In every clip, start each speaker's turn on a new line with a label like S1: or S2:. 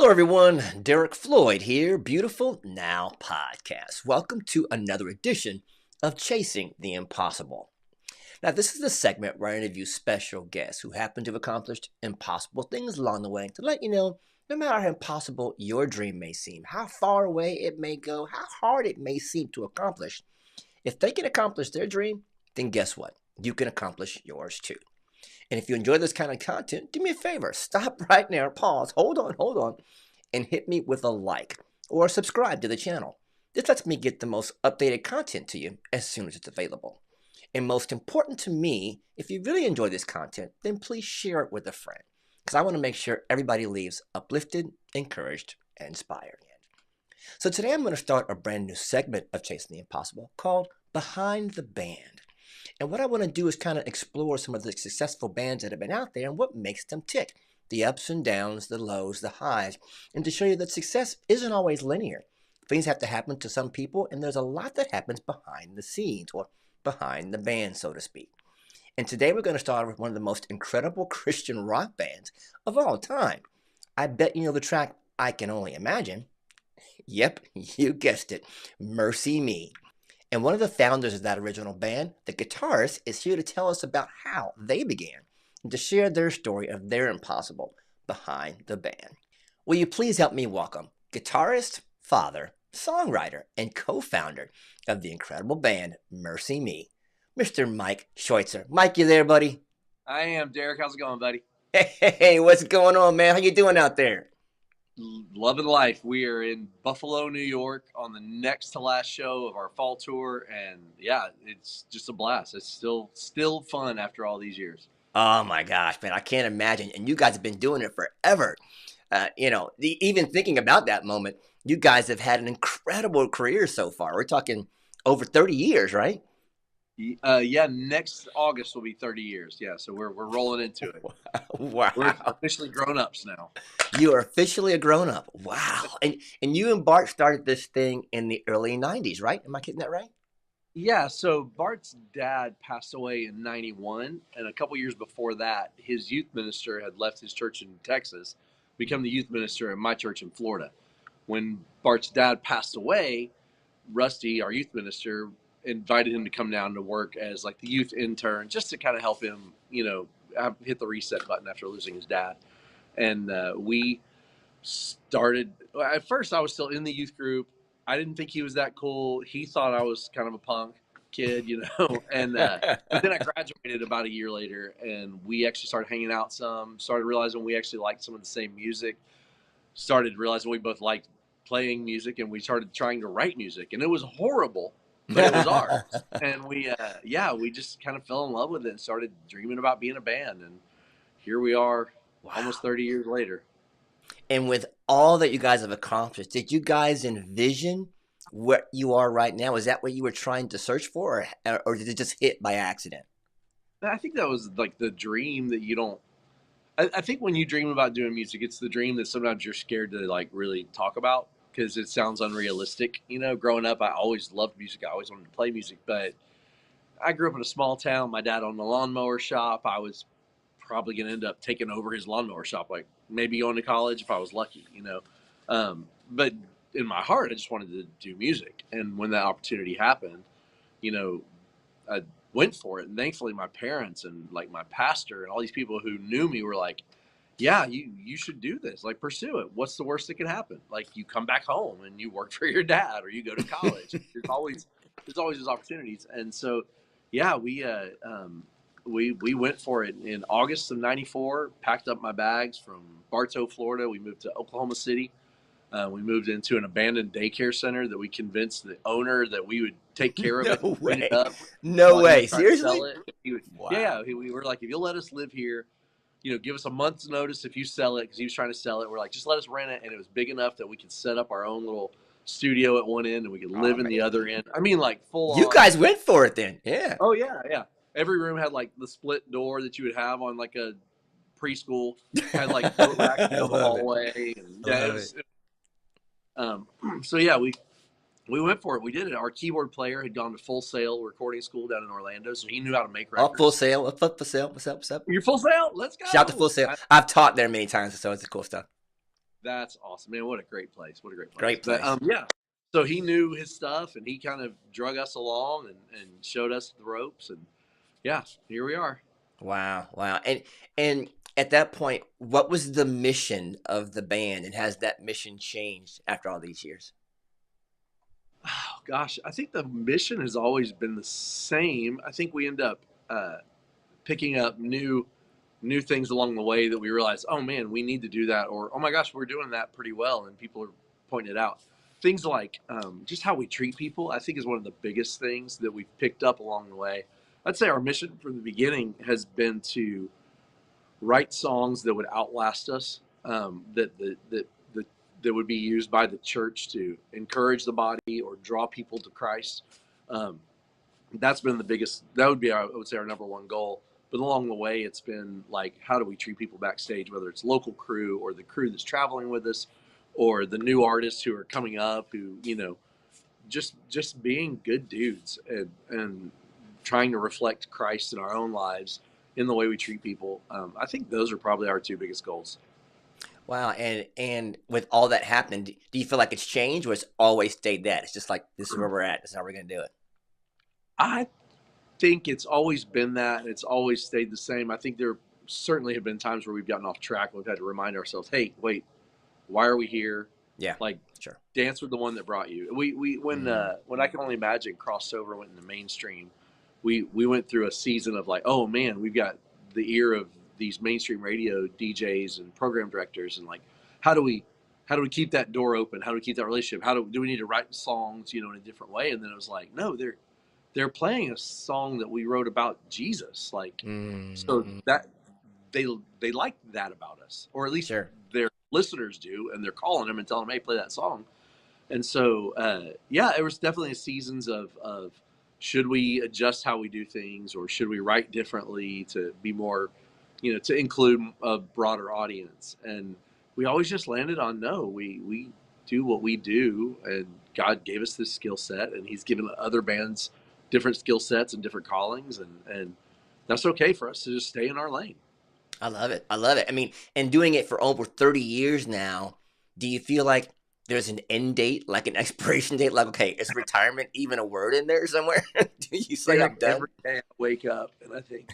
S1: Hello, everyone. Derek Floyd here, Beautiful Now Podcast. Welcome to another edition of Chasing the Impossible. Now, this is the segment where I interview special guests who happen to have accomplished impossible things along the way to let you know no matter how impossible your dream may seem, how far away it may go, how hard it may seem to accomplish, if they can accomplish their dream, then guess what? You can accomplish yours too. And if you enjoy this kind of content, do me a favor. Stop right now, pause, hold on, and hit me with a like or subscribe to the channel. This lets me get the most updated content to you as soon as it's available. And most important to me, if you really enjoy this content, then please share it with a friend, because I want to make sure everybody leaves uplifted, encouraged, and inspired. So today I'm going to start a brand new segment of Chasing the Impossible called Behind the Band. And what I want to do is kind of explore some of the successful bands that have been out there and what makes them tick. The ups and downs, the lows, the highs. And to show you that success isn't always linear. Things have to happen to some people, and there's a lot that happens behind the scenes, or behind the band, so to speak. And today we're going to start with one of the most incredible Christian rock bands of all time. I bet you know the track I Can Only Imagine. Yep, you guessed it. MercyMe. And one of the founders of that original band, the Guitarist, is here to tell us about how they began and to share their story of their impossible behind the band. Will you please help me welcome guitarist, father, songwriter, and co-founder of the incredible band MercyMe, Mr. Mike Scheuczer. Mike, you there, buddy?
S2: I am, Derek. How's it going, buddy?
S1: Hey, what's going on, man? How you doing out there?
S2: Loving life. We are in Buffalo, New York on the next to last show of our fall tour, and yeah, it's just a blast. It's still fun after all these years.
S1: Oh my gosh, man, I can't imagine. And you guys have been doing it forever. Even thinking about that moment, you guys have had an incredible career so far. We're talking over 30 years, right?
S2: Yeah, next August will be 30 years. Yeah, so we're rolling into it.
S1: Wow.
S2: We're officially grown-ups now.
S1: You are officially a grown-up. Wow. And you and Bart started this thing in the early 90s, right? Am I getting that right?
S2: Yeah, so Bart's dad passed away in 91, and a couple years before that, his youth minister had left his church in Texas, become the youth minister at my church in Florida. When Bart's dad passed away, Rusty, our youth minister, invited him to come down to work as like the youth intern, just to kind of help him, hit the reset button after losing his dad. And we started, at first I was still in the youth group. I didn't think he was that cool. He thought I was kind of a punk kid, and but then I graduated about a year later, and we actually started hanging out some, started realizing we actually liked some of the same music, started realizing we both liked playing music, and we started trying to write music, and it was horrible, but it was ours. And we just kind of fell in love with it and started dreaming about being a band, and here we are. Wow. Almost 30 years later.
S1: And with all that you guys have accomplished, did you guys envision what you are right now? Is that what you were trying to search for, or did it just hit by accident?
S2: I think that was like the dream that you don't. I think when you dream about doing music, it's the dream that sometimes you're scared to like really talk about because it sounds unrealistic. Growing up, I always loved music. I always wanted to play music, but I grew up in a small town. My dad owned a lawnmower shop. I was probably going to end up taking over his lawnmower shop, like maybe going to college if I was lucky, but in my heart, I just wanted to do music. And when that opportunity happened, I went for it. And thankfully my parents and like my pastor and all these people who knew me were like, yeah, you should do this, like pursue it. What's the worst that could happen? Like you come back home and you work for your dad or you go to college. there's always those opportunities. And so, yeah, we went for it in August of 94, packed up my bags from Bartow, Florida. We moved to Oklahoma City. We moved into an abandoned daycare center that we convinced the owner that we would take care of it.
S1: No way.
S2: It up
S1: no way. Seriously?
S2: Wow. Yeah. We were like, if you'll let us live here, give us a month's notice if you sell it, because he was trying to sell it. We're like, just let us rent it. And it was big enough that we could set up our own little studio at one end and we could live in the other end. I mean, like full on.
S1: You guys went for it then. Yeah.
S2: Oh, yeah. Yeah. Every room had like the split door that you would have on like a preschool. Had like coat racks in the hallway. So yeah, we went for it. We did it. Our keyboard player had gone to Full Sail recording school down in Orlando, so he knew how to make records.
S1: Oh, Full Sail. What's up, Full Sail? What's up?
S2: You're Full Sail? Let's go.
S1: Shout out to Full Sail. I've taught there many times, so it's cool stuff.
S2: That's awesome, man. What a great place. What a great place.
S1: Great
S2: But
S1: place.
S2: yeah. So he knew his stuff and he kind of drug us along and showed us the ropes and yeah, here we are.
S1: Wow, wow. And at that point, what was the mission of the band, and has that mission changed after all these years?
S2: Oh gosh, I think the mission has always been the same. I think we end up picking up new things along the way that we realize, oh man, we need to do that, or oh my gosh, we're doing that pretty well, and people are pointing it out. Things like just how we treat people, I think, is one of the biggest things that we've picked up along the way. I'd say our mission from the beginning has been to write songs that would outlast us, that would be used by the church to encourage the body or draw people to Christ. Um, that's been the biggest. That would be, I would say, our number one goal. But along the way, it's been like, how do we treat people backstage, whether it's local crew or the crew that's traveling with us, or the new artists who are coming up, who just being good dudes and trying to reflect Christ in our own lives in the way we treat people. I think those are probably our two biggest goals.
S1: Wow, and with all that happening, do you feel like it's changed, or it's always stayed that? It's just like this is where we're at. This is how we're gonna do it.
S2: I think it's always been that, and it's always stayed the same. I think there certainly have been times where we've gotten off track. We've had to remind ourselves, "Hey, wait, why are we here?
S1: Yeah,
S2: Like,
S1: sure.
S2: dance with the one that brought you." We
S1: Mm,
S2: when I Can Only Imagine crossed over and went in the mainstream, we went through a season of like, oh man, we've got the ear of these mainstream radio DJs and program directors, and like, how do we how do we keep that door open? How do we keep that relationship? How do we need to write songs, in a different way? And then it was like, no, they're playing a song that we wrote about Jesus, like,
S1: mm,
S2: so
S1: mm,
S2: that they like that about us, or at least
S1: sure.
S2: their listeners do, and they're calling them and telling them, hey, play that song. And so, yeah, it was definitely seasons of should we adjust how we do things, or should we write differently to be more, to include a broader audience. And we always just landed on no. We do what we do, and God gave us this skill set, and He's given other bands different skill sets and different callings, and that's okay for us to just stay in our lane.
S1: I love it. I love it. I mean, and doing it for over 30 years now, do you feel like there's an end date, like an expiration date? Like, okay, is retirement even a word in there somewhere? Do you say
S2: Yeah,
S1: I'm
S2: every
S1: done?
S2: day I wake up and I think,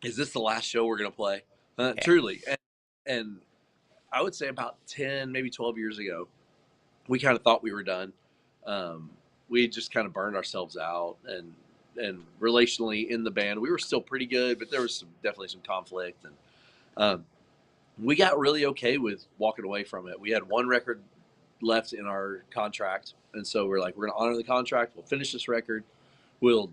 S2: is this the last show we're gonna play?
S1: Yeah.
S2: Truly, and I would say about 10, maybe 12 years ago, we kind of thought we were done. Um, we just kind of burned ourselves out, and relationally in the band, we were still pretty good, but there was definitely some conflict, and um, we got really okay with walking away from it. We had one record left in our contract, and so we're like, we're going to honor the contract. We'll finish this record. We'll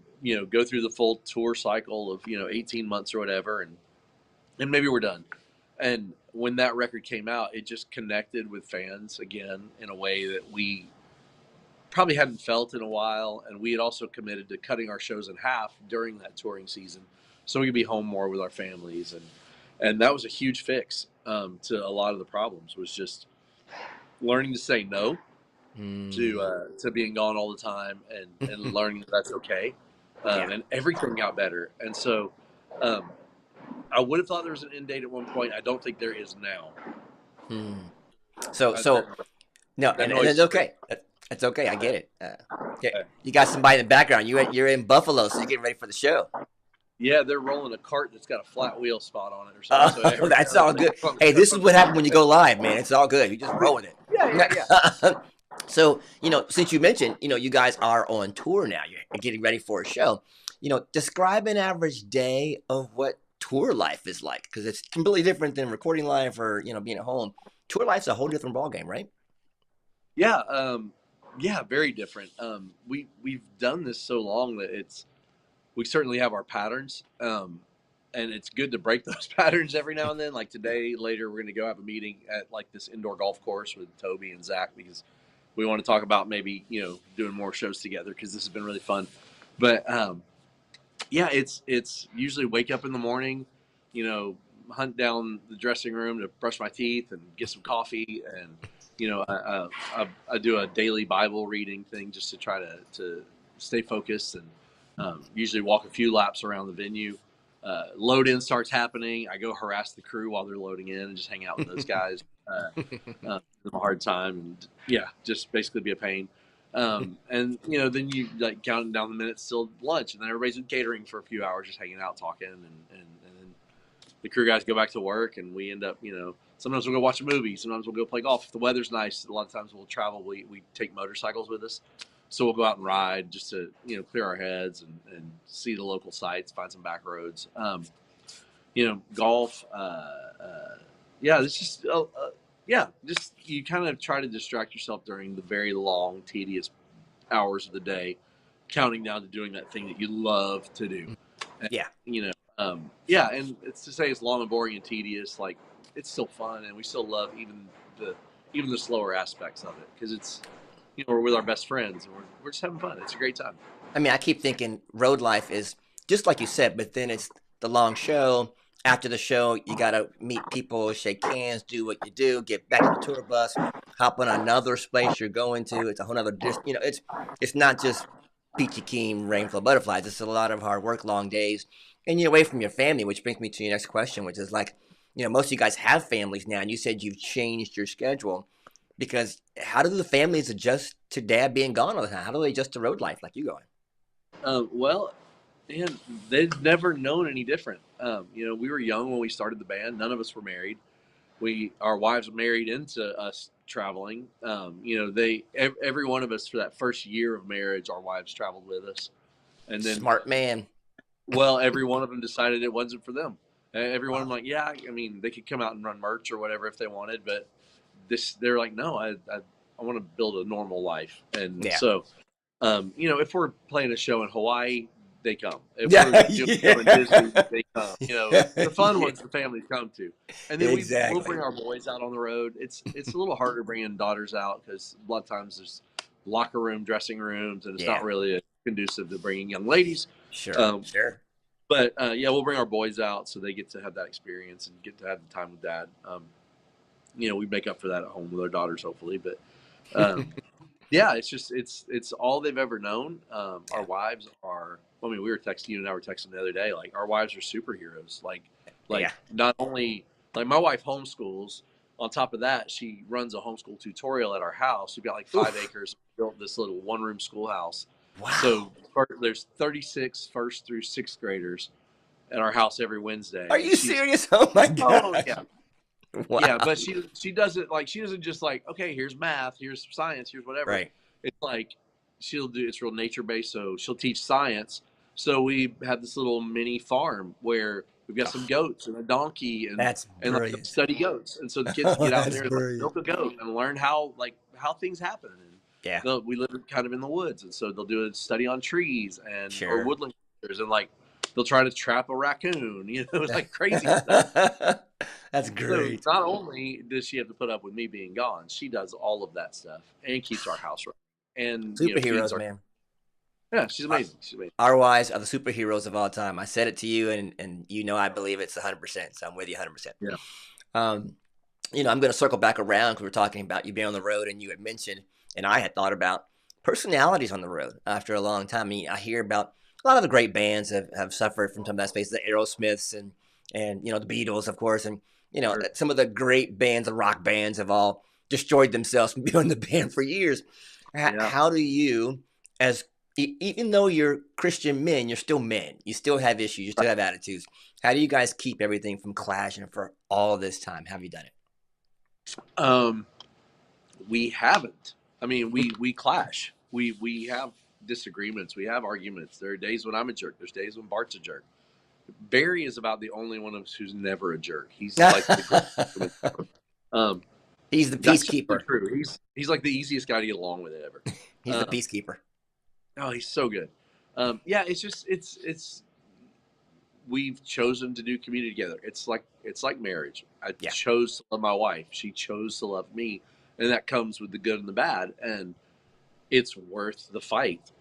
S2: go through the full tour cycle of 18 months or whatever, and maybe we're done. And when that record came out, it just connected with fans again in a way that we probably hadn't felt in a while. And we had also committed to cutting our shows in half during that touring season, so we could be home more with our families. And that was a huge fix, to a lot of the problems. Was just learning to say no
S1: Mm,
S2: to being gone all the time, and learning that that's okay.
S1: yeah.
S2: And everything got better. And so, um, I would have thought there was an end date at one point. I don't think there is now.
S1: Mm. So,
S2: That
S1: so no,
S2: that
S1: and
S2: noise
S1: it's
S2: is pretty.
S1: okay. It's okay. I get it. Yeah, you got somebody in the background. You're in Buffalo, so you're getting ready for the show.
S2: Yeah, they're rolling a cart that's got a flat wheel spot on it or something. So every
S1: That's
S2: now
S1: all
S2: and then,
S1: good.
S2: from
S1: Hey,
S2: the,
S1: this is
S2: from the
S1: what happened when you go live, man. It's all good. You just roll with
S2: yeah, yeah, yeah.
S1: it. So, since you mentioned, you guys are on tour now. You're getting ready for a show. Describe an average day of what tour life is like, because it's completely different than recording live or being at home. Tour life's a whole different ballgame, right?
S2: Yeah, yeah, very different. We've done this so long that we certainly have our patterns, and it's good to break those patterns every now and then. Like today, later, we're going to go have a meeting at like this indoor golf course with Toby and Zach, because we want to talk about maybe doing more shows together, because this has been really fun. But yeah, it's usually wake up in the morning, you know, hunt down the dressing room to brush my teeth and get some coffee, and I do a daily Bible reading thing just to try to stay focused, and usually walk a few laps around the venue. load in starts happening. I go harass the crew while they're loading in and just hang out with those guys. Give them a hard time and just basically be a pain. And then you like counting down the minutes till lunch, and then everybody's in catering for a few hours, just hanging out, talking, and then the crew guys go back to work, and we end up, sometimes we'll go watch a movie, sometimes we'll go play golf. If the weather's nice, a lot of times we'll travel. We take motorcycles with us, so we'll go out and ride just to clear our heads and see the local sites, find some back roads. Golf. It's just you kind of try to distract yourself during the very long, tedious hours of the day, counting down to doing that thing that you love to do. And,
S1: Yeah.
S2: And it's to say it's long and boring and tedious. Like, it's still fun, and we still love even the slower aspects of it, because it's we're with our best friends, and we're just having fun. It's a great time.
S1: I mean, I keep thinking road life is just like you said, but then it's the long show. After the show, you gotta meet people, shake hands, do what you do, get back to the tour bus, hop on another place you're going to. It's a whole other it's not just peachy keen rainflow butterflies. It's a lot of hard work, long days, and you're away from your family. Which brings me to your next question, which is like, most of you guys have families now, and you said you've changed your schedule because how do the families adjust to dad being gone all the time? How do they adjust to road life like you going?
S2: Well, man, they've never known any different. We were young when we started the band. None of us were married. Our wives married into us traveling. Every one of us for that first year of marriage, our wives traveled with us, and then
S1: Smart man.
S2: Well, every one of them decided it wasn't for them. Every one of them like, they could come out and run merch or whatever if they wanted, but they're like, no, I want to build a normal life, and so. If we're playing a show in Hawaii, they come. If we're doing a show in Disney, they come. The fun ones the families come to, and then we'll bring our boys out on the road. It's a little harder bringing daughters out because a lot of times there's locker room, dressing rooms, and it's not really conducive to bringing young ladies.
S1: Sure.
S2: But we'll bring our boys out so they get to have that experience and get to have the time with dad. We make up for that at home with our daughters, hopefully, but. It's all they've ever known. Our wives are. I mean, we were texting you, and I were texting the other day. Like, our wives are superheroes. Not only like my wife homeschools. On top of that, she runs a homeschool tutorial at our house. We've got like 5 acres. Built this little one-room schoolhouse.
S1: Wow.
S2: So there's 36 first through 6th graders at our house every Wednesday.
S1: Are you serious? Oh my god!
S2: Oh yeah. Wow. Yeah, but she does it like she doesn't just like, okay, here's math, here's science, here's whatever.
S1: Right.
S2: It's like it's real nature based, so she'll teach science. So we have this little mini farm where we've got some goats and a donkey and like, study goats. And so the kids get out there and like, milk a goat and learn how things happen. And we live kind of in the woods, and so they'll do a study on trees and or woodland creatures, and like they'll try to trap a raccoon, it's like crazy stuff.
S1: That's great.
S2: So not only does she have to put up with me being gone, she does all of that stuff and keeps our house running. And
S1: superheroes, man.
S2: Yeah, she's amazing.
S1: Our wives are the superheroes of all time. I said it to you, and I believe it's 100%. So I'm with you 100%.
S2: Yeah.
S1: I'm going to circle back around because we're talking about you being on the road, and you had mentioned, and I had thought about personalities on the road after a long time. I mean, I hear about a lot of the great bands have suffered from some of that space, the Aerosmiths and the Beatles, of course, and some of the great bands and rock bands have all destroyed themselves from being in the band for years. How do you, even though you're Christian men, you're still men. You still have issues. You still have attitudes. How do you guys keep everything from clashing for all this time? How have you done
S2: it? We haven't. I mean, we clash. We have disagreements. We have arguments. There are days when I'm a jerk. There's days when Bart's a jerk. Barry is about the only one of us who's never a jerk. He's like
S1: he's the peacekeeper.
S2: True. He's like the easiest guy to get along with ever.
S1: He's the peacekeeper.
S2: Oh, he's so good. It's just we've chosen to do community together. It's like marriage. I chose to love my wife. She chose to love me, and that comes with the good and the bad. And it's worth the fight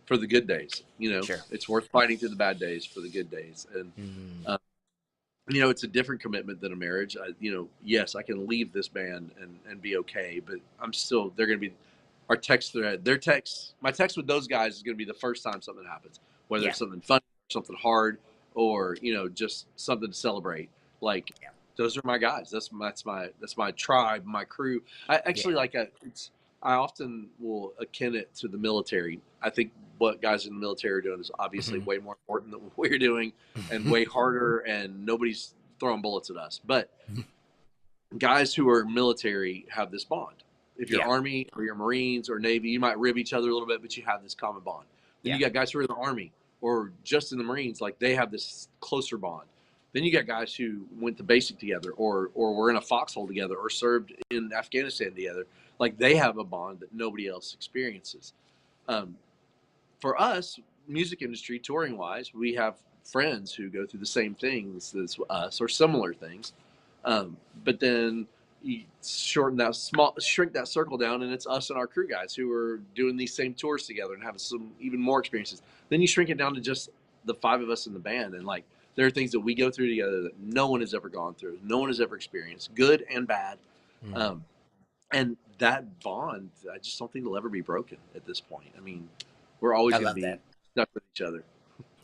S2: for the good days.
S1: Sure.
S2: It's worth fighting through the bad days for the good days. And it's a different commitment than a marriage. Yes, I can leave this band and be okay, but they're going to be our text thread. My text with those guys is going to be the first time something happens, whether it's something funny something hard, or just something to celebrate. Like
S1: Yeah.
S2: those are my guys. That's my tribe, my crew. I
S1: Yeah.
S2: actually I often will akin it to the military. I think what guys in the military are doing is obviously
S1: Mhm.
S2: way more important than what we're doing, and way harder, and nobody's throwing bullets at us. But guys who are military have this bond. If you're
S1: Yeah.
S2: Army or you're Marines or Navy, you might rib each other a little bit, but you have this common bond. Then
S1: Yeah.
S2: you got guys who are in the Army or just in the Marines, like they have this closer bond. Then you got guys who went to basic together, or were in a foxhole together, or served in Afghanistan together. Like they have a bond that nobody else experiences. Um, for us, music industry, touring wise, we have friends who go through the same things as us or similar things. But then you shrink that circle down, and it's us and our crew guys who are doing these same tours together and have some even more experiences. Then you shrink it down to just the five of us in the band, and like there are things that we go through together that no one has ever gone through, no one has ever experienced, good and bad.
S1: Mm.
S2: Um, and that bond, I just don't think it'll ever be broken at this point. I mean, we're
S1: I
S2: always going to
S1: love
S2: be
S1: that.
S2: stuck with each other.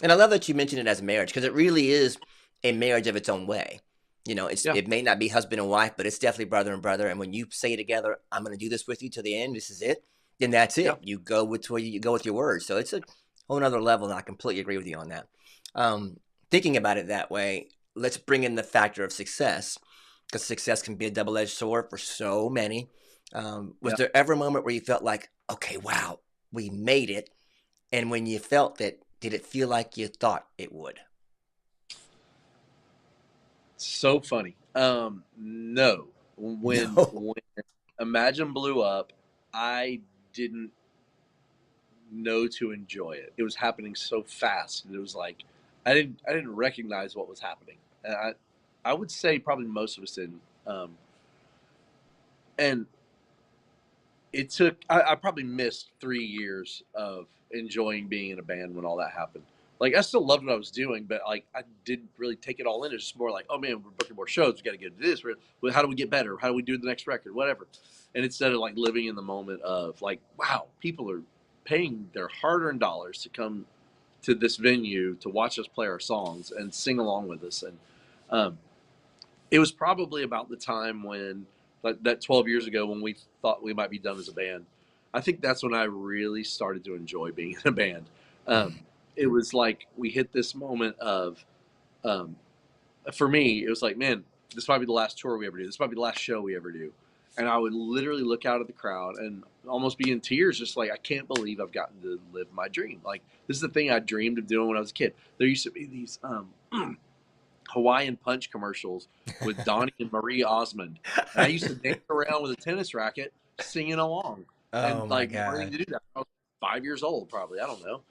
S1: And I love that you mentioned it as marriage because it really is a marriage of its own way.
S2: Yeah,
S1: It may not be husband and wife, but it's definitely brother and brother. And when you say together, "I'm going to do this with you to the end. This is it," then that's
S2: yeah.
S1: it. You go with where you go with your words. So it's a whole nother level, and I completely agree with you on that. Um, Thinking about it that way, let's bring in the factor of success because success can be a double-edged sword for so many. Was
S2: Yeah.
S1: there ever a moment where you felt like, "Okay, wow, we made it," and when you felt it, did it feel like you thought it would?
S2: So funny. No. When
S1: No.
S2: when Imagine blew up, I didn't know to enjoy it. It was happening so fast, and it was like I didn't recognize what was happening. And I would say probably most of us didn't. And it took I probably missed 3 years of enjoying being in a band when all that happened. Like I still loved what I was doing, but like I didn't really take it all in. It's just more like, oh man, we're booking more shows. We got to get to this. How do we get better? How do we do the next record? Whatever. And instead of like living in the moment of like, wow, people are paying their hard-earned dollars to come to this venue to watch us play our songs and sing along with us. And um, it was probably about the time when like that 12 years ago when we thought we might be done as a band. I think that's when I really started to enjoy being in a band. um, it was like we hit this moment of um, for me it was like, man, this might be the last tour we ever do, this might be the last show we ever do. And I would literally look out at the crowd and almost be in tears, just like, I can't believe I've gotten to live my dream. Like, this is the thing I dreamed of doing when I was a kid. There used to be these Hawaiian Punch commercials with Donnie and Marie Osmond. And I used to dance around with a tennis racket singing along and
S1: Oh my
S2: like wanting
S1: God.
S2: to do that. I was 5 years old, probably. I don't know.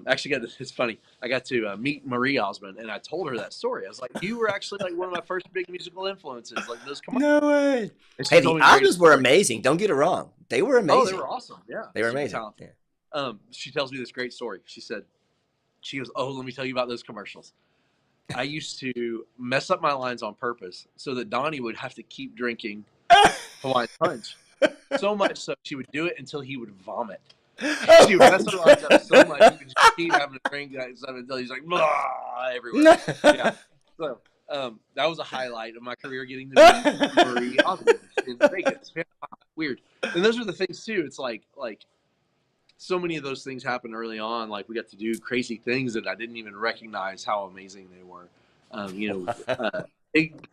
S2: Actually, it's funny. I got to meet Marie Osmond, and I told her that story. I was like, "You were actually like one of my first big musical influences, like those commercials."
S1: No way.
S2: And she
S1: Hey, the
S2: told me the greatest
S1: Osmonds were
S2: story.
S1: amazing. Don't get it wrong. They were
S2: Oh, they
S1: amazing.
S2: were awesome. Yeah,
S1: They were
S2: super
S1: amazing.
S2: talented.
S1: Yeah.
S2: She tells me this great story. She goes, "Oh, let me tell you about those commercials. I used to mess up my lines on purpose so that Donnie would have to keep drinking Hawaiian Punch. So much so she would do it until he would vomit. She would mess her lines up so much he would just keep having to drink that stuff until he's like blah everywhere. Yeah. So that was a highlight of my career, getting to meet Marie Osmond in Vegas. Yeah, weird. And those are the things too. It's like so many of those things happened early on. Like we got to do crazy things that I didn't even recognize how amazing they were.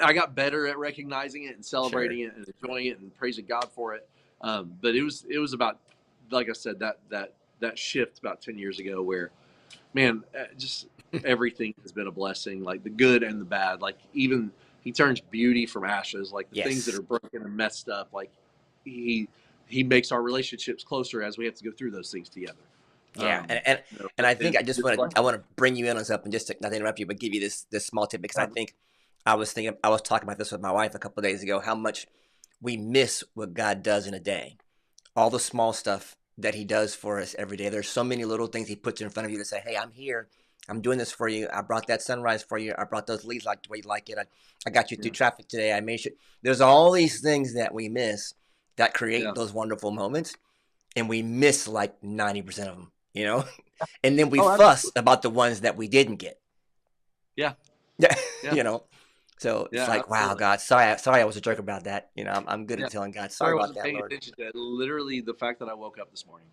S2: I got better at recognizing it and
S1: Sure.
S2: celebrating it and enjoying it and praising God for it. But it was about, like I said, that shift about 10 years ago where, man, just everything has been a blessing, like the good and the bad. Like even he turns beauty from ashes, like the things that
S1: Yes.
S2: are broken and messed up. Like he he makes our relationships closer as we have to go through those things together.
S1: Yeah, and I think I want to bring you in on something just to not to interrupt you, but give you this small tip because I was talking about this with my wife a couple of days ago how much we miss what God does in a day, all the small stuff that He does for us every day. There's so many little things He puts in front of you to say, "Hey, I'm here. I'm doing this for you. I brought that sunrise for you. I brought those leaves like the way you like it. I got you through
S2: Yeah,
S1: traffic today. I made sure." There's all these things that we miss that create
S2: yeah,
S1: those wonderful moments, and we miss like 90% of them you know, and then we
S2: Oh,
S1: fuss
S2: absolutely.
S1: about the ones that we didn't get.
S2: Yeah.
S1: Yeah,
S2: Yeah.
S1: you know. So it's
S2: Yeah.
S1: like, wow,
S2: Absolutely.
S1: God, sorry, I was a jerk about that. You know, I'm good
S2: Yeah.
S1: at telling God, sorry
S2: Sorry, I
S1: about
S2: wasn't
S1: that,
S2: paying
S1: Lord.
S2: attention to it. Literally, the fact that I woke up this morning.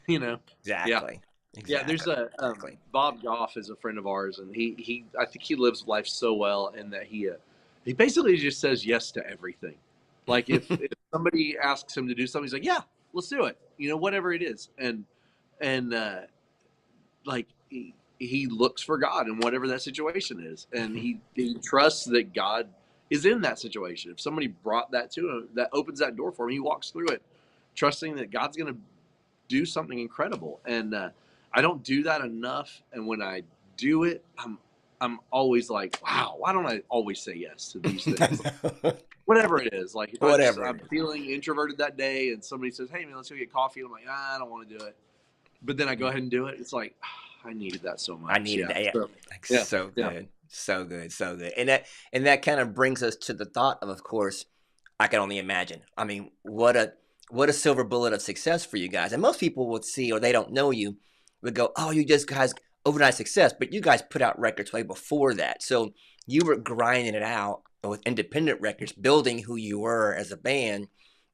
S2: You know. Yeah.
S1: Exactly,
S2: Yeah. There's
S1: exactly,
S2: a
S1: exactly.
S2: Bob Goff is a friend of ours, and he I think he lives life so well in that he basically just says yes to everything. Like if somebody asks him to do something, he's like, yeah, let's do it. You know, whatever it is, and like he looks for God in whatever that situation is, and he trusts that God is in that situation. If somebody brought that to him, that opens that door for him. He walks through it, trusting that God's going to do something incredible. And I don't do that enough. And when I do it, I'm always like, wow, why don't I always say yes to these things? Whatever it is, like if
S1: Whatever
S2: I'm
S1: it is.
S2: feeling introverted that day, and somebody says, "Hey man, let's go get coffee," and I'm like, I don't want to do it, but then I go ahead and do it. It's like I needed that so
S1: I
S2: much.
S1: needed
S2: Yeah.
S1: that. Yeah,
S2: So
S1: like
S2: yeah,
S1: so
S2: yeah.
S1: good, so good, so good. And that kind of brings us to the thought of course, I can only imagine. I mean, what a silver bullet of success for you guys. And most people would see, or they don't know you, would go, "Oh, you just guys overnight success." But you guys put out records way before that, so you were grinding it out with independent records, building who you were as a band.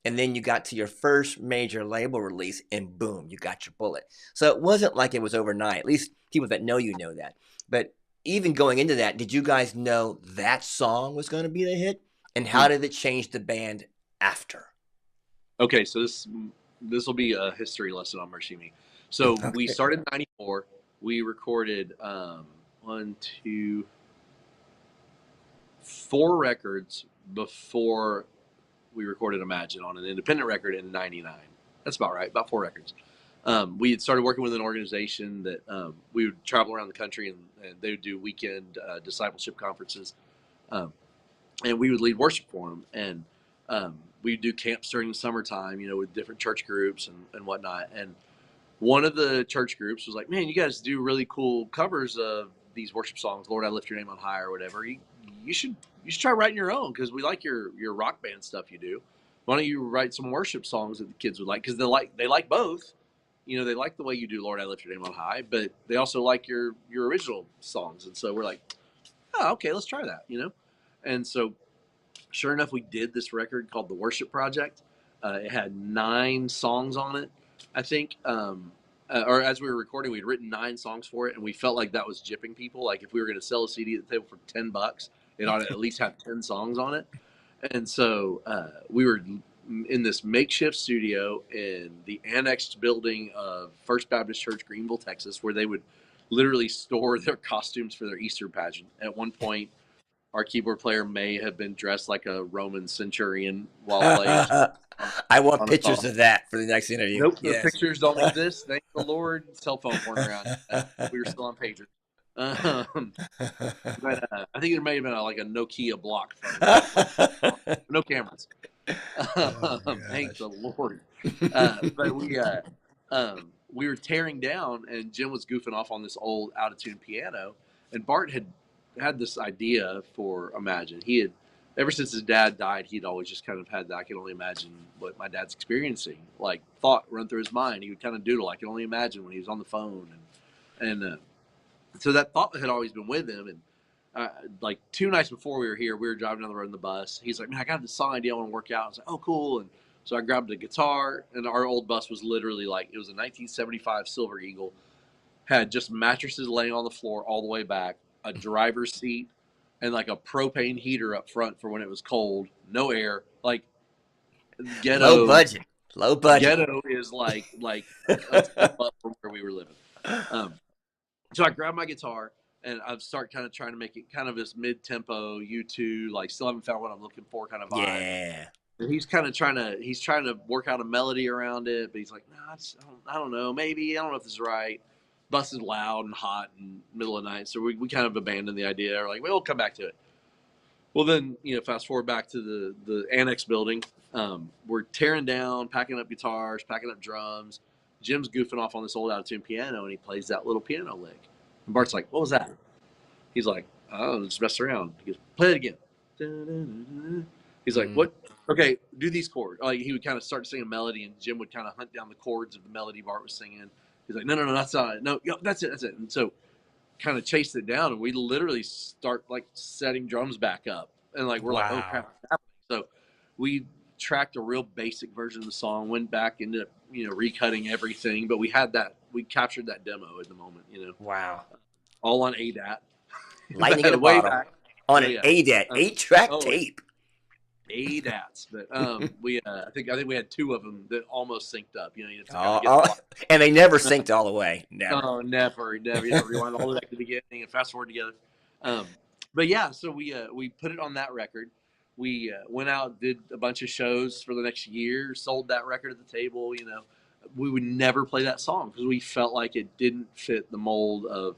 S1: And then you got to your first major label release, and boom, you got your bullet. So it wasn't like it was overnight. At least people that know you know that. But even going into that, did you guys know that song was going to be the hit? And how
S2: Hmm.
S1: did it change the band after?
S2: Okay, so this will be a history lesson on Mercy Me. So we
S1: Okay.
S2: started in '94. We recorded one, two, four records before we recorded Imagine on an independent record in '99. That's about right, about four records. We had started working with an organization that we would travel around the country, and they would do weekend discipleship conferences, um, and we would lead worship for them. And we would do camps during the summertime, with different church groups and whatnot. And one of the church groups was like, "Man, you guys do really cool covers of these worship songs, Lord, I lift your name on high," or whatever. You should you should try writing your own, because we like your rock band stuff you do. Why don't you write some worship songs that the kids would like? Because they like both. They like the way you do Lord, I lift your name on high, but they also like your original songs. And so we're like, oh, okay, let's try that. And so sure enough, we did this record called The Worship Project. It had 9 songs on it, I think. Or as we were recording, we'd written 9 songs for it, and we felt like that was gypping people. Like if we were going to sell a CD at the table for $10, it ought to at least have 10 songs on it. And so we were in this makeshift studio in the annexed building of First Baptist Church, Greenville, Texas, where they would literally store their costumes for their Easter pageant. At one point, our keyboard player may have been dressed like a Roman centurion while playing on,
S1: I want
S2: on a
S1: pictures
S2: song.
S1: of that for the next interview.
S2: Nope, those
S1: Yes.
S2: pictures don't exist. Thank the Lord. Cell phones weren't around yet. We were still on pagers. Um, but I think it may have been like a Nokia block phone or something like that. No cameras.
S1: Oh my
S2: Thank
S1: gosh.
S2: the Lord. But we were tearing down, and Jim was goofing off on this old out of tune piano, and Bart had this idea for Imagine. He had ever since his dad died, he'd always just kind of had that. I can only imagine what my dad's experiencing. Like thought run through his mind. He would kind of doodle. I can only imagine when he was on the phone, and so that thought had always been with him. And like 2 nights before we were here, we were driving down the road in the bus. He's like, "Man, I got this song idea I want to work out." I was like, "Oh, cool." And so I grabbed a guitar, and our old bus was literally like, it was a 1975 Silver Eagle, had just mattresses laying on the floor all the way back, a driver's seat, and like a propane heater up front for when it was cold, no air. Like
S1: Low
S2: ghetto,
S1: budget. Low budget.
S2: ghetto is like a step up from where we were living. Um, so I grabbed my guitar, and I start kind of trying to make it kind of this mid-tempo U2, like still haven't found what I'm looking for kind of vibe.
S1: Yeah.
S2: And he's kind of trying to work out a melody around it, but he's like, nah, I don't know, maybe I don't know if this is right. Bus is loud and hot and middle of the night, so we kind of abandoned the idea. We're like, we'll come back to it. Well, then fast forward back to the annex building. We're tearing down, packing up guitars, packing up drums. Jim's goofing off on this old out of tune piano, and he plays that little piano lick. And Bart's like, "What was that?" He's like, "Oh, just mess around." He goes, "Play it again." He's like,
S1: Mm.
S2: "What? Okay, do these chords." Like he would kind of start to sing a melody, and Jim would kind of hunt down the chords of the melody Bart was singing. He's like, no, that's not it. No, that's it. And so kind of chased it down, and we literally start like setting drums back up, and like we're like, oh
S1: Wow.
S2: crap, what's happening? So we tracked a real basic version of the song, went back into recutting everything, but we captured that demo at the moment,
S1: Wow.
S2: all on ADAT,
S1: Lightning in a
S2: way
S1: bottle
S2: back.
S1: on
S2: Oh
S1: an
S2: yeah,
S1: ADAT,
S2: um,
S1: 8-track
S2: oh
S1: tape.
S2: ADATs, but we I think we had two of them that almost synced up. You have to kind of
S1: Oh,
S2: get the
S1: oh,
S2: block.
S1: and they never synced all the way. Never.
S2: Oh, never. You have to rewind all the way back to the beginning and fast forward together. Um, but yeah, so we put it on that record. We went out, did a bunch of shows for the next year, sold that record at the table. We would never play that song because we felt like it didn't fit the mold of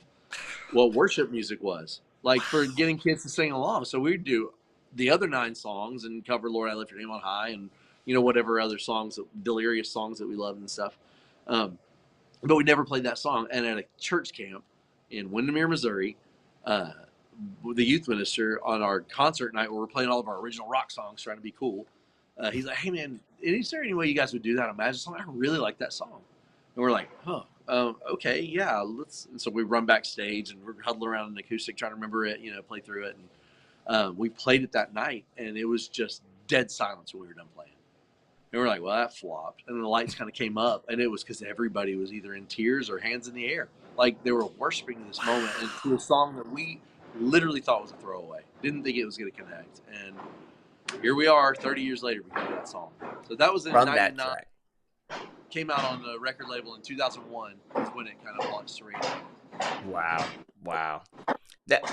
S2: what worship music was. Like for getting kids to sing along. So we'd do the other 9 songs and cover "Lord, I Lift Your Name on High" and whatever other songs, delirious songs that we loved and stuff. Um, but we never played that song. And at a church camp in Windermere, Missouri, uh, the youth minister on our concert night where we're playing all of our original rock songs, trying to be cool, he's like, "Hey man, is there any way you guys would do that Imagine song? I really like that song." And we're like, "Huh, okay, yeah, let's." And so we run backstage and we're huddling around an acoustic trying to remember it, play through it. And we played it that night, and it was just dead silence when we were done playing. And we're like, well, that flopped. And then the lights kind of came up, and it was because everybody was either in tears or hands in the air. Like they were worshiping this moment and to a song that we literally thought was a throwaway. Didn't think it was going to connect. And here we are 30 years later because of that song. So that was in
S1: From that
S2: 99.
S1: track.
S2: Came out on the record label in 2001 is when it kind of launched to radio.
S1: Wow. Wow. That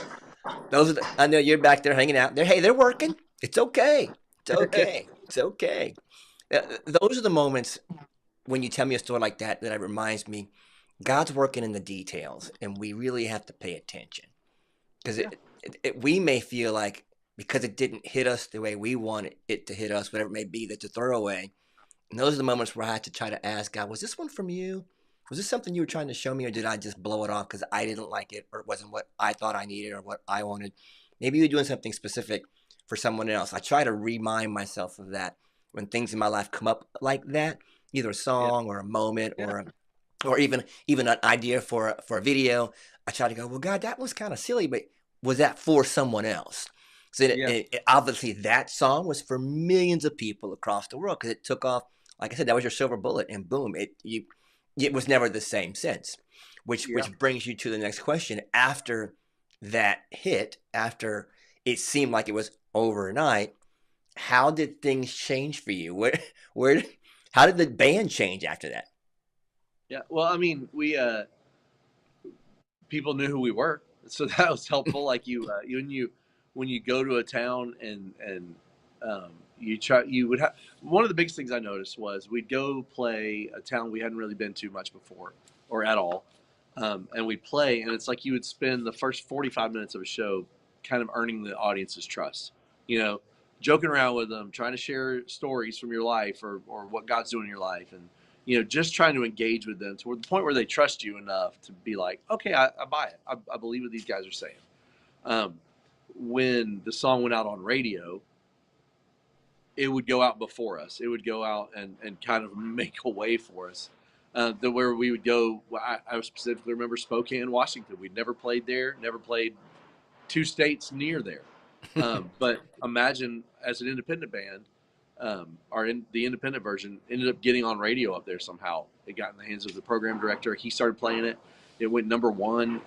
S1: those are I know you're back there hanging out. They're working. It's okay. It's okay. It's okay. Those are the moments when you tell me a story like that that it reminds me God's working in the details, and we really have to pay attention because
S2: Yeah.
S1: we may feel like because it didn't hit us the way we wanted it to hit us, whatever it may be, that's a throwaway. And those are the moments where I had to try to ask God, was this one from you? Was this something you were trying to show me, or did I just blow it off because I didn't like it, or it wasn't what I thought I needed or what I wanted? Maybe you're doing something specific for someone else. I try to remind myself of that when things in my life come up like that, either a
S2: Yeah.
S1: song or a moment
S2: Yeah.
S1: or even an idea for a video. I try to go, well, God, that was kind of silly, but was that for someone else? So
S2: Yeah.
S1: obviously that song was for millions of people across the world because it took off. Like I said, that was your silver bullet, and boom, it was never the same since.
S2: Yeah.
S1: Which brings you to the next question. After that hit, after it seemed like it was overnight, how did things change for you? Where how did the band change after that?
S2: Yeah. Well, I mean, people knew who we were, so that was helpful. Like when you go to a town and you would have one of the biggest things I noticed was we'd go play a town we hadn't really been to much before or at all, and we'd play, and it's like you would spend the first 45 minutes of a show kind of earning the audience's trust, you know, joking around with them, trying to share stories from your life or what God's doing in your life, and just trying to engage with them to the point where they trust you enough to be like, okay, I buy it. I believe what these guys are saying. Um, when the song went out on radio, it would go out before us. It would go out and kind of make a way for us. Where we would go, I specifically remember Spokane, Washington. We'd never played there, never played 2 states near there. But imagine as an independent band, the independent version ended up getting on radio up there somehow. It got in the hands of the program director. He started playing it. It went number one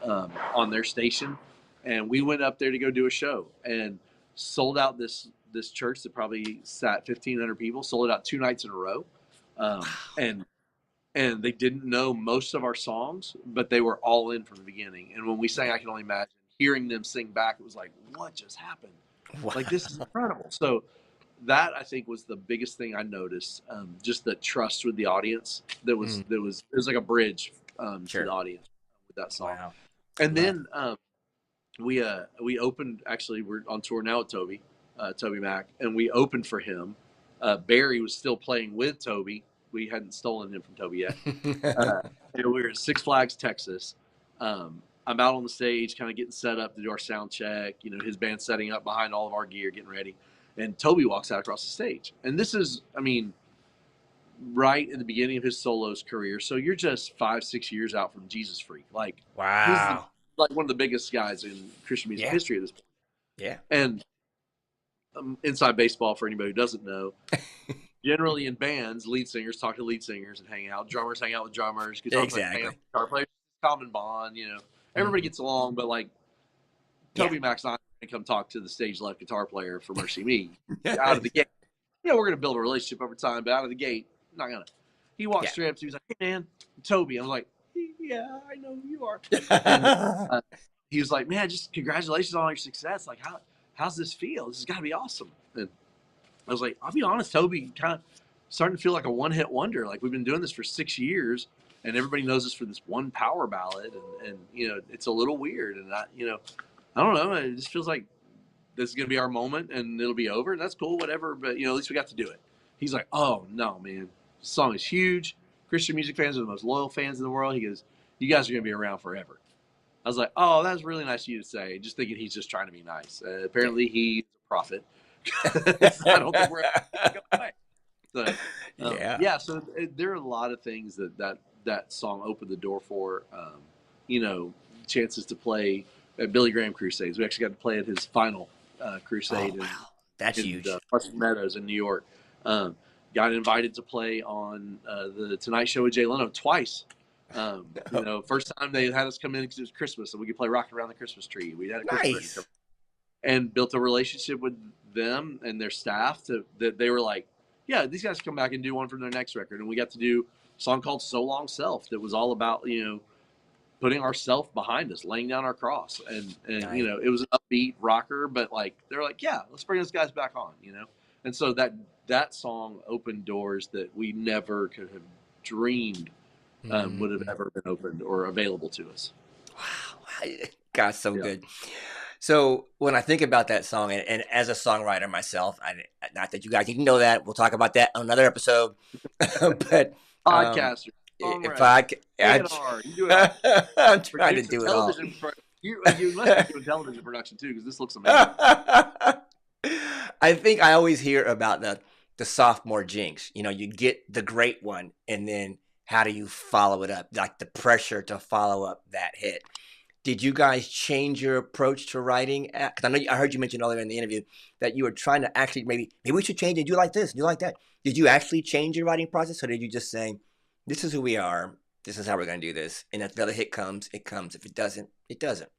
S2: on their station, and we went up there to go do a show and sold out this church that probably sat 1,500 people. Sold it out 2 nights in a row, and they didn't know most of our songs, but they were all in from the beginning. And when we sang "I Can Only Imagine," hearing them sing back, it was like, what just happened?
S1: Wow.
S2: Like this is incredible. So that I think was the biggest thing I noticed. Just the trust with the audience
S1: Mm,
S2: it was like a bridge to the
S1: sure.
S2: audience with that song.
S1: Wow.
S2: And
S1: Love.
S2: then we opened. Actually, we're on tour now with Toby Mac, and we opened for him. Barry was still playing with Toby. We hadn't stolen him from Toby yet. Uh, we were at Six Flags, Texas. I'm out on the stage, kind of getting set up to do our sound check. His band setting up behind all of our gear, getting ready. And Toby walks out across the stage. And this is, I mean, right in the beginning of his solo's career. So you're just 5-6 years out from Jesus Freak. Like he's the,
S1: Wow.
S2: like one of the biggest guys in Christian music
S1: Yeah.
S2: history at this point.
S1: Yeah.
S2: And inside baseball for anybody who doesn't know, generally in bands, lead singers talk to lead singers and hang out. Drummers hang out with drummers. Guitar players hang out
S1: Exactly.
S2: with guitar players. Common bond, you know. Everybody
S1: Hmm.
S2: gets along, but like
S1: Yeah.
S2: Toby Mac's not going to come talk to the stage left guitar player for mercyme out of the gate. You know, we're going to build a relationship over time, but out of the gate, not going to. He walked
S1: Yeah.
S2: straight up to me. He was like, "Hey, man, Toby." I was like, "Yeah, I know who you are." And
S1: Yeah.
S2: he was like, "Man, just congratulations on all your success. Like, how's this feel? This has got to be awesome." And I was like, "I'll be honest, Toby, kind of starting to feel like a one-hit wonder. Like we've been doing this for 6 years, and everybody knows us for this one power ballad, and you know, it's a little weird. And I don't know. It just feels like this is going to be our moment and it'll be over. And that's cool, whatever. But, you know, at least we got to do it." He's like, "Oh, no, man. This song is huge. Christian music fans are the most loyal fans in the world." He goes, "You guys are going to be around forever." I was like, "Oh, that's really nice of you to say." Just thinking he's just trying to be nice. Apparently, he's a prophet. I don't think we're ever going to go away. So,
S1: Yeah.
S2: yeah, so there are a lot of things that song opened the door for. You know, chances to play at Billy Graham Crusades. We actually got to play at his final
S1: Oh
S2: crusade
S1: wow, that's
S2: in
S1: huge.
S2: Parsons Meadows in New York. Got invited to play on the Tonight Show with Jay Leno twice. You know, first time they had us come in because it was Christmas and we could play Rockin' Around the Christmas Tree. We had a Christmas tree come
S1: Nice.
S2: and built a relationship with them and their staff that they were like, "Yeah, these guys come back and do one from their next record." And we got to do a song called "So Long Self" that was all about, you know, putting ourself behind us, laying down our cross. And you
S1: Nice.
S2: know, it was an upbeat rocker, but like they're like, "Yeah, let's bring those guys back on," you know. And so that song opened doors that we never could have dreamed would have
S1: Mhm.
S2: ever been opened or available to us.
S1: Wow. God, so
S2: Yeah.
S1: good. So when I think about that song, and as a songwriter myself, not that you guys need to know that. We'll talk about that on another episode. But
S2: Podcaster,
S1: if
S2: songwriter,
S1: I,
S2: A&R, you do it all.
S1: I'm trying to
S2: Producer,
S1: do it all.
S2: television. You must be doing television production too, because this looks amazing.
S1: I think I always hear about the sophomore jinx. You know, you get the great one, and then how do you follow it up? Like the pressure to follow up that hit. Did you guys change your approach to writing? Because I know I heard you mention earlier in the interview that you were trying to actually maybe we should change it. Do like this, do like that. Did you actually change your writing process, or did you just say, "This is who we are. This is how we're going to do this," and if the other hit comes, it comes. If it doesn't, it doesn't.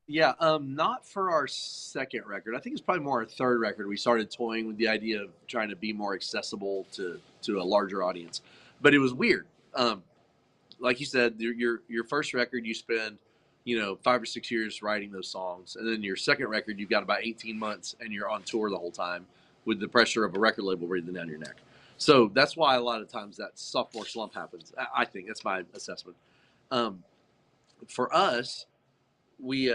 S2: Yeah, not for our second record. I think it's probably more our third record. We started toying with the idea of trying to be more accessible to a larger audience, but it was weird. Like you said, your first record, you spend, you know, 5 or 6 years writing those songs, and then your second record, you've got about 18 months, and you're on tour the whole time with the pressure of a record label breathing down your neck. So that's why a lot of times that sophomore slump happens. I think that's my assessment. Um, for us, we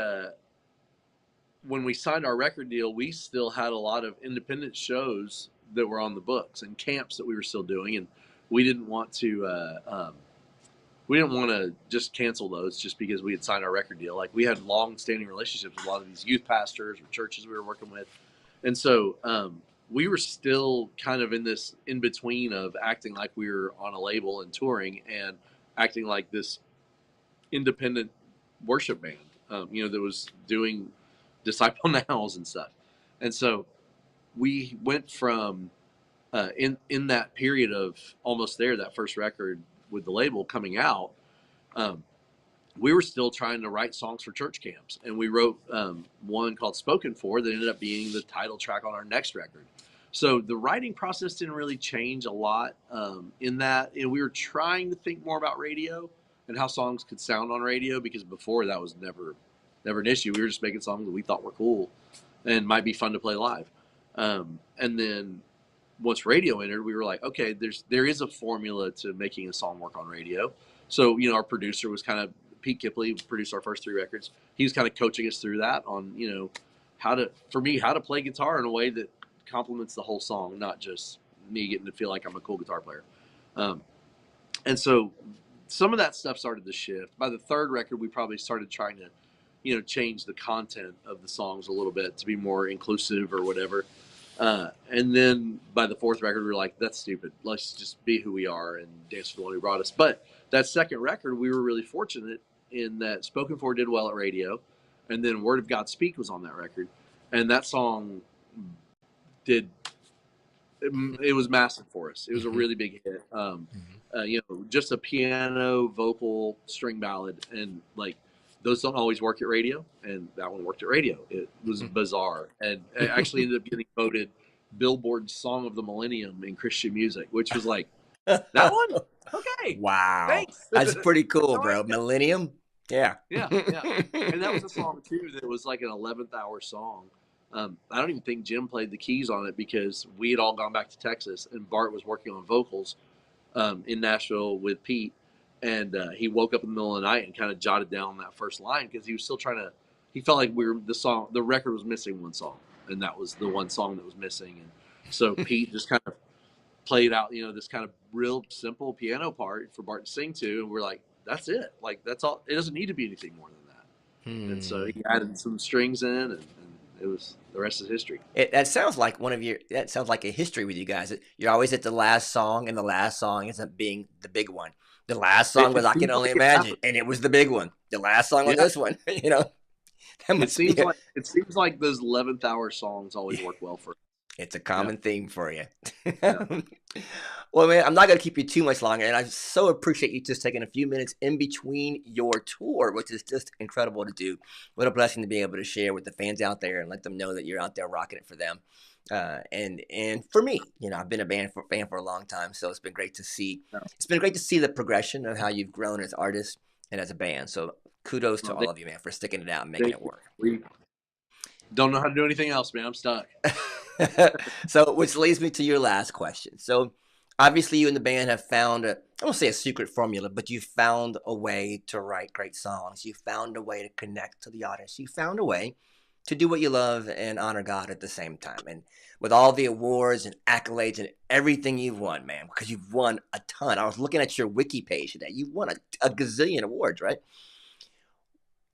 S2: when we signed our record deal, we still had a lot of independent shows that were on the books and camps that we were still doing, and we didn't want to just cancel those just because we had signed our record deal. Like we had long-standing relationships with a lot of these youth pastors or churches we were working with, and so we were still kind of in this in between of acting like we were on a label and touring, and acting like this independent worship band, you know, that was doing Disciple Nows and stuff. And so we went from in that period of almost there, that first record with the label coming out, um, we were still trying to write songs for church camps, and we wrote one called "Spoken For" that ended up being the title track on our next record. So the writing process didn't really change a lot in that, and we were trying to think more about radio and how songs could sound on radio, because before that was never an issue. We were just making songs that we thought were cool and might be fun to play live. And then once radio entered, we were like, okay, there is a formula to making a song work on radio. So, you know, our producer was kind of Pete Kipley, produced our first three records. He was kind of coaching us through that on, you know, how to play guitar in a way that complements the whole song, not just me getting to feel like I'm a cool guitar player. Um, and so some of that stuff started to shift. By the third record, we probably started trying to, you know, change the content of the songs a little bit to be more inclusive or whatever. And then by the fourth record, we were like, that's stupid. Let's just be who we are and dance for the one who brought us. But that second record, we were really fortunate in that Spoken For did well at radio. And then Word of God Speak was on that record. And that song did, it was massive for us. It was a really big hit. Just a piano, vocal, string ballad. And like, those don't always work at radio, and that one worked at radio. It was bizarre, and it actually ended up getting voted Billboard's Song of the Millennium in Christian music, which was like, that one? Okay,
S1: Wow.
S2: thanks.
S1: That's pretty cool,
S2: All right,
S1: bro. Millennium? Yeah.
S2: yeah, yeah. And that was a song too that was like an 11th hour song. I don't even think Jim played the keys on it because we had all gone back to Texas, and Bart was working on vocals in Nashville with Pete. And he woke up in the middle of the night and kind of jotted down that first line because he was still trying to. He felt like the record was missing one song, and that was the one song that was missing. And so Pete just kind of played out, this kind of real simple piano part for Bart to sing to, and we're like, that's it. Like that's all. It doesn't need to be anything more than that. And so he added some strings in, and it was the rest is history.
S1: That sounds like that sounds like a history with you guys. You're always at the last song, and the last song ends up being the big one. The last song was I Can Only Imagine, and it was the big one. The last song was this one.
S2: It seems like those 11th hour songs always work well for.
S1: It's a common theme for you.
S2: Yeah.
S1: Well, man, I'm not going to keep you too much longer, and I so appreciate you just taking a few minutes in between your tour, which is just incredible to do. What a blessing to be able to share with the fans out there and let them know that you're out there rocking it for them. And for me, I've been a fan for a long time, so it's been great to see. It's been great to see the progression of how you've grown as artists and as a band. So kudos to all of you, man, for sticking it out and making it work.
S2: We don't know how to do anything else, man. I'm stuck.
S1: So, which leads me to your last question. So, obviously, you and the band have found I won't say a secret formula, but you found a way to write great songs. You found a way to connect to the audience. You found a way to do what you love and honor God at the same time. And with all the awards and accolades and everything you've won, man, because you've won a ton. I was looking at your wiki page today. You've won a gazillion awards, right?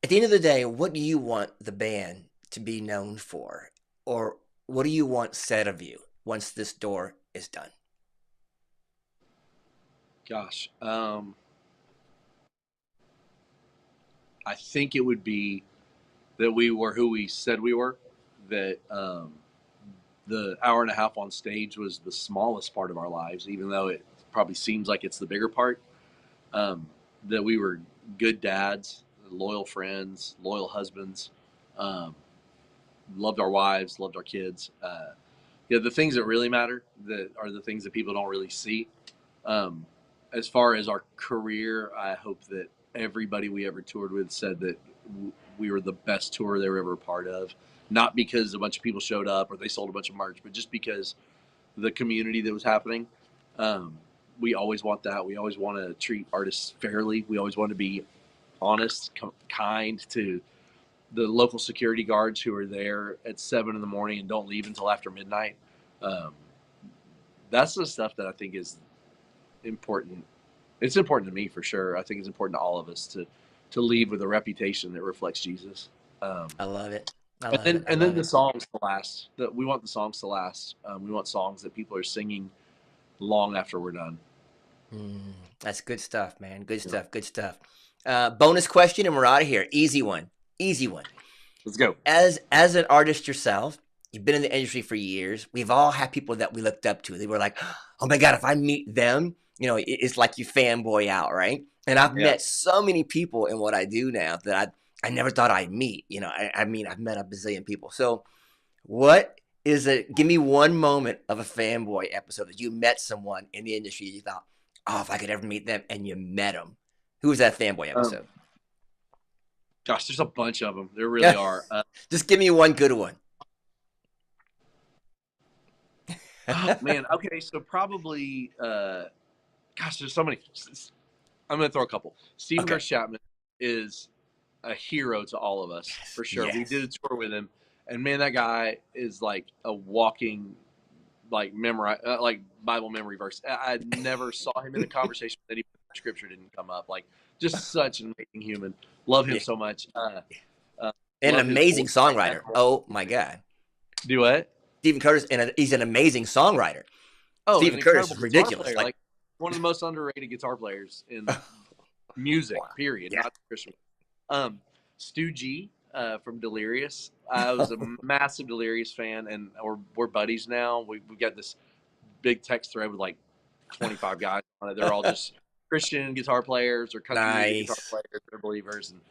S1: At the end of the day, what do you want the band to be known for? Or what do you want said of you once this door is done?
S2: Gosh, I think it would be that we were who we said we were, that the hour and a half on stage was the smallest part of our lives, even though it probably seems like it's the bigger part, that we were good dads, loyal friends, loyal husbands, loved our wives, loved our kids. The things that really matter that are the things that people don't really see. As far as our career, I hope that everybody we ever toured with said that we were the best tour they were ever a part of. Not because a bunch of people showed up or they sold a bunch of merch, but just because the community that was happening. We always want that. We always want to treat artists fairly. We always want to be honest, kind to the local security guards who are there at 7 a.m. and don't leave until after midnight. That's the stuff that I think is important. It's important to me for sure. I think it's important to all of us to leave with a reputation that reflects Jesus.
S1: I love it.
S2: And then the songs to last. We want the songs to last. We want songs that people are singing long after we're done.
S1: That's good stuff, man. Good stuff. Good stuff. Bonus question, and we're out of here. Easy one.
S2: Let's go.
S1: As an artist yourself, you've been in the industry for years. We've all had people that we looked up to. They were like, oh my God, if I meet them, it's like you fanboy out, right? And I've met so many people in what I do now that I never thought I'd meet. I've met a bazillion people. So what is it? Give me one moment of a fanboy episode that you met someone in the industry you thought, oh, if I could ever meet them, and you met them. Who was that fanboy episode?
S2: Gosh, there's a bunch of them. There really are.
S1: Just give me one good one.
S2: Oh, man, okay, so probably, gosh, there's so many. I'm going to throw a couple. Stephen Chapman is a hero to all of us, for sure. Yes. We did a tour with him, and man, that guy is like a walking, like Bible memory verse. I never saw him in a conversation that even scripture didn't come up. Like, just such an amazing human. Love him so much.
S1: And an amazing songwriter. Oh my God.
S2: Do what?
S1: Stephen Curtis, and he's an amazing songwriter.
S2: Oh, an
S1: Stephen Curtis
S2: incredible
S1: is
S2: guitar
S1: ridiculous.
S2: player, like one of the most underrated guitar players in music,
S1: Wow.
S2: period,
S1: Yeah.
S2: not Christian. Stu G from Delirious. I was a massive Delirious fan, and we're buddies now. We've got this big text thread with like 25 guys on it. They're all just Christian guitar players or country music guitar
S1: Nice.
S2: players. They're believers, and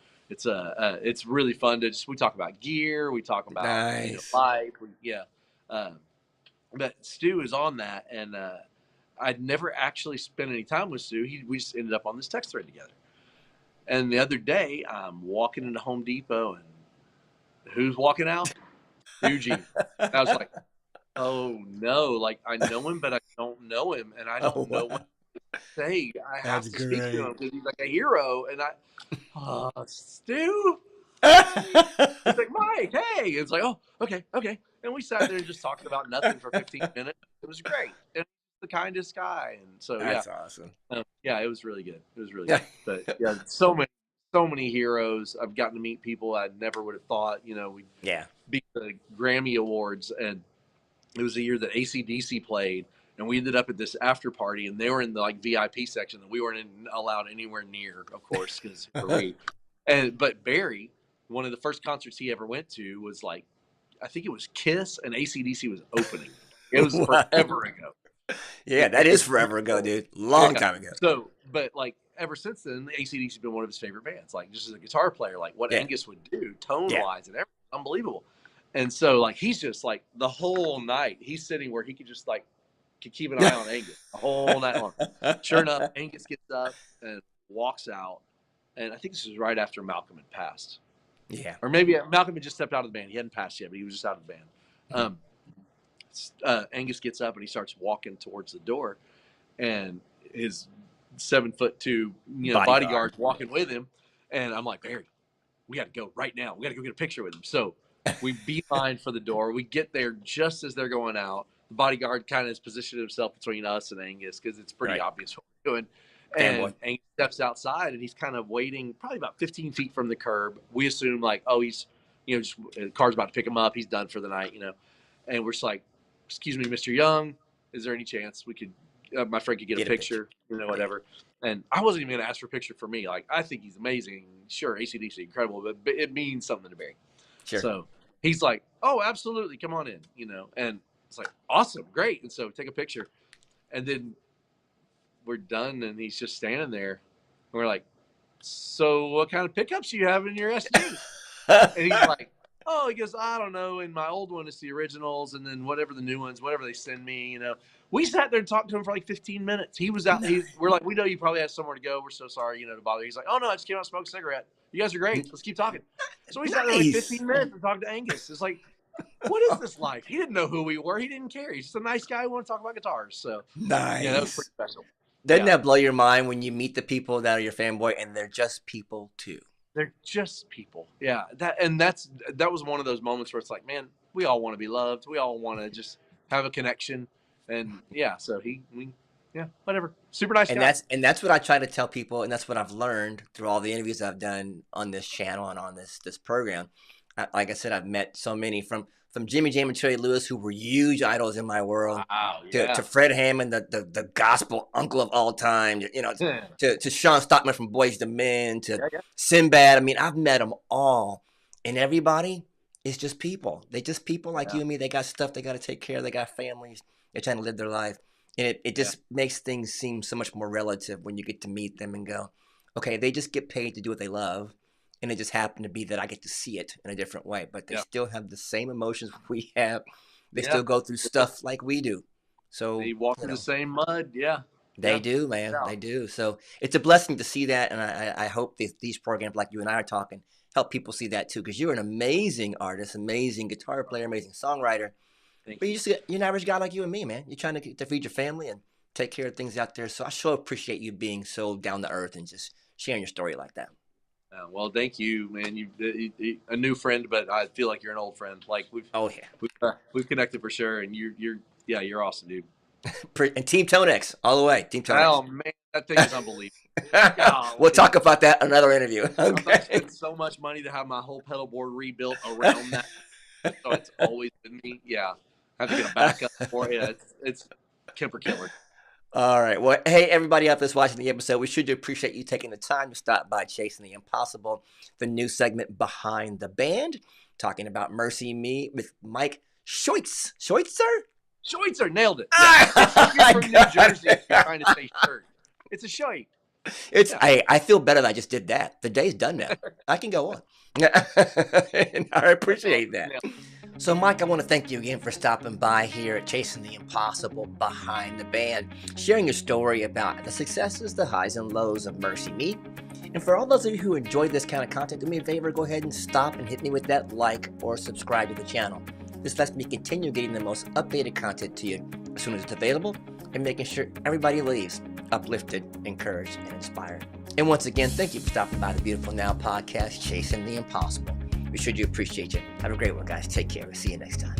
S2: it's really fun to we talk about gear, we talk about
S1: Nice.
S2: life, Um, but Stu is on that, and I'd never actually spent any time with Stu. We just ended up on this text thread together. And the other day, I'm walking into Home Depot, and who's walking out? Stu G. I was like, oh no, like I know him, but I don't know him, and I
S1: Oh,
S2: don't know
S1: wow.
S2: what to say. I
S1: That's
S2: have to speak to him
S1: great.
S2: because he's like a hero, and Stu. He's like, Mike, hey. It's like, oh, okay, okay. And we sat there and just talked about nothing for 15 minutes. It was great. And he's the kindest guy. And so, yeah.
S1: That's awesome.
S2: Yeah, it was really good. It was really
S1: Yeah.
S2: good. But yeah, so many heroes. I've gotten to meet people I never would have thought. We
S1: Yeah.
S2: beat the Grammy Awards, and it was the year that AC/DC played. And we ended up at this after party, and they were in the like VIP section that we weren't allowed anywhere near, of course, because but Barry, one of the first concerts he ever went to was like, I think it was Kiss, and AC/DC was opening. It was
S1: Wow.
S2: forever ago.
S1: Yeah, that is forever ago, dude. Long time ago.
S2: So, but like ever since then, AC/DC has been one of his favorite bands. Like just as a guitar player, like what
S1: Yeah.
S2: Angus would do, tone
S1: Yeah.
S2: wise and everything, unbelievable. And so, like he's just like the whole night, he's sitting where he could just like could keep an eye on Angus the whole night long. Sure enough, Angus gets up and walks out, and I think this was right after Malcolm had passed.
S1: Yeah.
S2: Or maybe Malcolm had just stepped out of the band. He hadn't passed yet, but he was just out of the band. Angus gets up and he starts walking towards the door, and his 7'2", bodyguard's walking with him. And I'm like, Barry, we got to go right now. We got to go get a picture with him. So we beeline for the door. We get there just as they're going out. The bodyguard kind of has positioned himself between us and Angus because it's pretty obvious what we're doing. And Angus steps outside, and he's kind of waiting probably about 15 feet from the curb. We assume like, oh, he's, just the car's about to pick him up. He's done for the night, And we're just like, excuse me, Mr. Young, is there any chance we could, my friend could get a picture, whatever. And I wasn't even going to ask for a picture for me. Like, I think he's amazing. Sure, AC/DC, incredible, but it means something to Barry.
S1: Sure.
S2: So he's like, oh, absolutely, come on in, And it's like, awesome, great. And so take a picture. And then we're done, and he's just standing there. And we're like, so what kind of pickups do you have in your SG? And he's like, oh, he goes, I don't know. In my old one, it's the originals, and then whatever the new ones, whatever they send me, We sat there and talked to him for like 15 minutes. He was out. We're like, we know you probably have somewhere to go. We're so sorry, to bother you. He's like, oh, no, I just came out and smoked a cigarette. You guys are great. Let's keep talking. So we sat there like 15 minutes and talked to Angus. It's like, what is this life? He didn't know who we were. He didn't care. He's just a nice guy who wanted to talk about guitars. So,
S1: nice.
S2: Yeah, that was pretty special.
S1: Doesn't that blow your mind when you meet the people that are your fanboy and they're just people too?
S2: They're just people. Yeah. That was one of those moments where it's like, man, we all want to be loved. We all want to just have a connection. And yeah, so whatever. Super nice guy.
S1: That's what I try to tell people, and that's what I've learned through all the interviews I've done on this channel and on this program. Like I said, I've met so many from Jimmy Jam and Cherry Lewis, who were huge idols in my world, to Fred Hammond, the gospel uncle of all time, to Sean Stockman from Boyz II Men, to Sinbad. I mean, I've met them all, and everybody is just people. They just people like you and me. They got stuff they got to take care of. They got families. They're trying to live their life, and it just makes things seem so much more relative when you get to meet them and go, okay, they just get paid to do what they love. And it just happened to be that I get to see it in a different way. But they still have the same emotions we have. They still go through stuff like we do. So
S2: they walk through the same mud. Yeah.
S1: They do, man. Yeah. They do. So it's a blessing to see that. And I hope these programs like you and I are talking help people see that too. Because you're an amazing artist, amazing guitar player, amazing songwriter. But you're an average guy like you and me, man. You're trying to feed your family and take care of things out there. So I sure appreciate you being so down to earth and just sharing your story like that.
S2: Well, thank you, man. You a new friend, but I feel like you're an old friend. Like we've connected for sure, and you're awesome, dude.
S1: And Team Tonex all the way. Team Tonex.
S2: Oh man, that thing is unbelievable.
S1: We'll talk about that in another interview. Okay.
S2: I spent so much money to have my whole pedal board rebuilt around that, so it's always been me. Yeah, I have to get a backup for it. Yeah, it's Kemper Killer.
S1: All right. Well, hey, everybody out there that's watching the episode, we should appreciate you taking the time to stop by Chasing the Impossible, the new segment Behind the Band, talking about Mercy Me with Mike Scheuczer?
S2: Scheuczer, nailed it. Yeah. It's like you're from New Jersey if you're trying to say shirt. It's a shirt.
S1: It's I feel better that I just did that. The day's done now. I can go on. And I appreciate that. So, Mike, I want to thank you again for stopping by here at Chasing the Impossible Behind the Band, sharing your story about the successes, the highs and lows of Mercy Me. And for all those of you who enjoy this kind of content, do me a favor, go ahead and stop and hit me with that like or subscribe to the channel. This lets me continue getting the most updated content to you as soon as it's available and making sure everybody leaves uplifted, encouraged, and inspired. And once again, thank you for stopping by the Beautiful Now podcast, Chasing the Impossible. We sure do appreciate you. Have a great one, guys. Take care. See you next time.